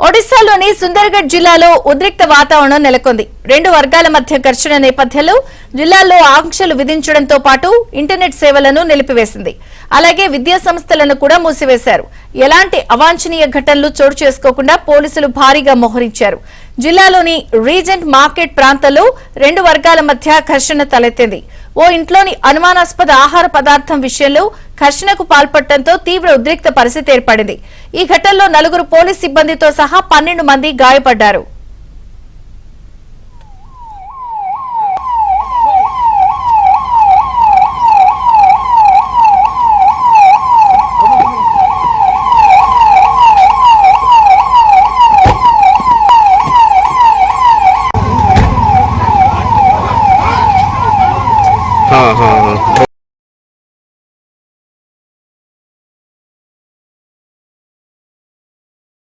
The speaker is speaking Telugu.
ఒడిశాలోని సుందర్గఢ్ జిల్లాలో ఉద్రిక్త వాతావరణం నెలకొంది. రెండు వర్గాల మధ్య ఘర్షణ నేపథ్యంలో జిల్లాలో ఆంక్షలు విధించడంతో పాటు ఇంటర్నెట్ సేవలను నిలిపివేసింది. అలాగే విద్యా సంస్థలను కూడా మూసివేశారు. ఎలాంటి అవాంఛనీయ ఘటనలు చోటు చేసుకోకుండా పోలీసులు భారీగా మోహరించారు. జిల్లాలోని రీజెంట్ మార్కెట్ ప్రాంతంలో రెండు వర్గాల మధ్య ఘర్షణ తలెత్తింది. ఓ ఇంట్లోని అనుమానాస్పద ఆహార పదార్థం విషయంలో ఘర్షణకు పాల్పడటంతో తీవ్ర ఉద్రిక్త పరిస్థితి ఏర్పడింది. ఈ ఘటనలో 4 పోలీస్ సిబ్బందితో సహా 12 మంది గాయపడ్డారు.